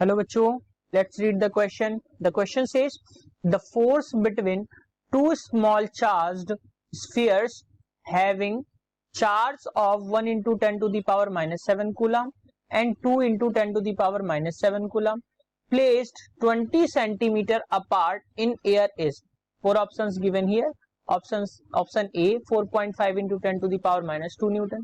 Hello बच्चों, let's read the question. The question says the force between two small charged spheres having charge of 1 into 10 to the power minus 7 coulomb and 2 into 10 to the power minus 7 coulomb placed 20 centimeter apart in air is. Four options given here. Option A 4.5 into 10 to the power minus 2 Newton.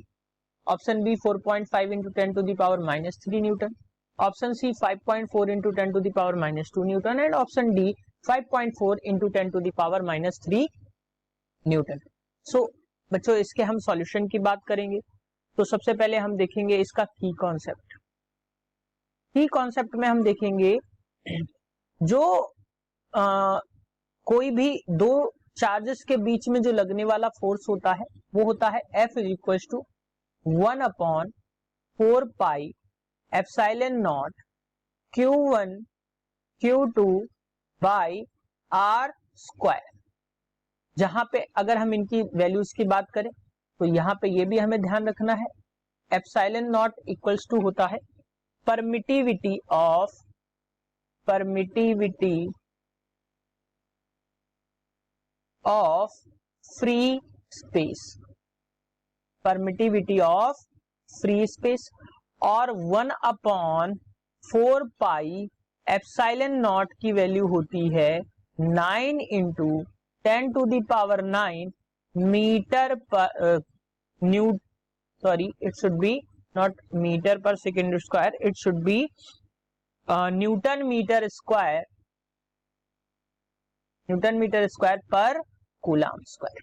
Option B 4.5 into 10 to the power minus 3 Newton. Option C 5.4 into 10 to the power minus 2 Newton and option D 5.4 into 10 to the power minus 3 newton. So बच्चों इसके हम solution की बात करेंगे. तो सबसे पहले हम देखेंगे इसका की कॉन्सेप्ट. की कॉन्सेप्ट में हम देखेंगे जो कोई भी दो चार्जेस के बीच में जो लगने वाला फोर्स होता है वो होता है F is equal to 1/4 pi epsilon naught Q1 Q2 by R square. जहां पे अगर हम इनकी वैल्यूज की बात करें तो यहां पे ये भी हमें ध्यान रखना है. एप्सिलॉन नॉट इक्वल्स टू होता है परमिटिविटी ऑफ फ्री स्पेस और 1/4 पाई एप्सिलॉन नॉट की वैल्यू होती है 9 into 10 to the power 9 metre पर it should be not metre पर second square, it should be newton metre square पर कूलम स्क्वायर.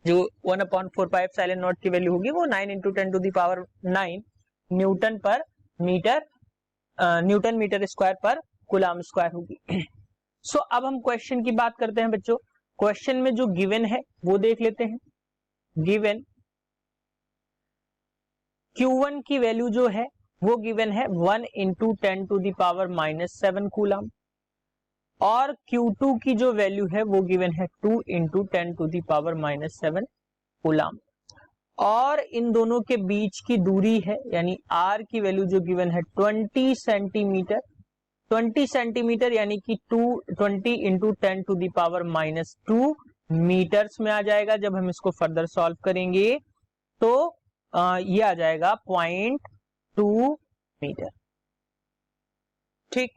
जो 1/4 पाई एप्सिलॉन नॉट की value होगी वो 9 into 10 to the power 9 newton metre square पर coulomb square होगी. So अब हम क्वेश्चन की बात करते हैं बच्चों. क्वेश्चन में जो गिवन है वो देख लेते हैं. गिवन Q1 की वैल्यू जो है वो गिवन है 1 into 10 to the power minus 7 coulomb और Q2 की जो वैल्यू है वो गिवन है 2 into 10 to the power minus 7 coulomb और इन दोनों के बीच की दूरी है यानी R की वैल्यू जो गिवन है 20 सेंटीमीटर यानी कि 20 into 10 to the power minus 2 metres में आ जाएगा. जब हम इसको फर्दर सॉल्व करेंगे तो ये आ जाएगा 0.2 मीटर. ठीक.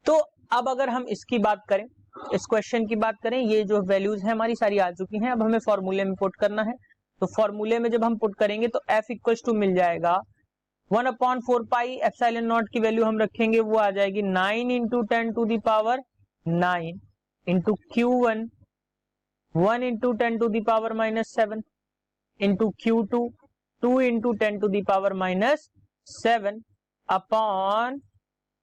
तो अब अगर हम इसकी बात करें, इस क्वेश्चन की बात करें, ये जो वैल्यूज है हमारी सारी आ चुकी हैं. अब हमें फॉर्मूले में पुट करना है. तो फॉर्मूले में जब हम पुट करेंगे तो F इक्वल्स टू मिल जाएगा 1/4 पाई एप्सिलॉन नॉट की वैल्यू हम रखेंगे वो आ जाएगी 9 into 10 to the power 9 into Q1 1 into 10 to the power minus 7 into Q2 2 into 10 to the power minus 7 upon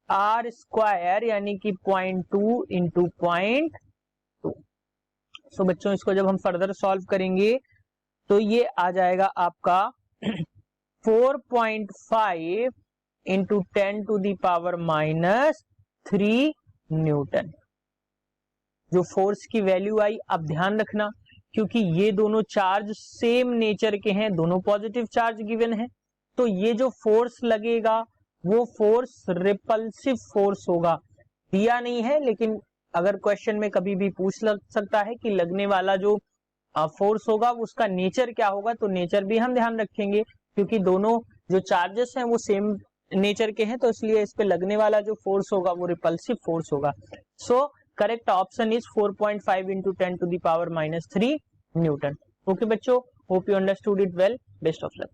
R square यानी कि 0.2 इंटू 0.2. सो बच्चों इसको जब हम फर्दर सॉल्व करेंगे तो ये आ जाएगा आपका 4.5 into 10 to the power minus 3 newton. जो फोर्स की वैल्यू आई, अब ध्यान रखना क्योंकि ये दोनों चार्ज सेम नेचर के हैं, दोनों पॉजिटिव चार्ज गिवन है, तो ये जो फोर्स लगेगा वो फोर्स रिपल्सिव फोर्स होगा. दिया नहीं है लेकिन अगर क्वेश्चन में कभी भी पूछ सकता है कि लगने वाला जो फोर्स होगा उसका नेचर क्या होगा, तो नेचर भी हम ध्यान रखेंगे क्योंकि दोनों जो चार्जेस हैं वो सेम नेचर के हैं, तो इसलिए इस पे लगने वाला जो फोर्स होगा वो रिपल्सिव फोर्स होगा. So correct option is 4.5 into 10 to the power minus 3 newton. Okay बच्चों, hope you understood it well. Best of luck.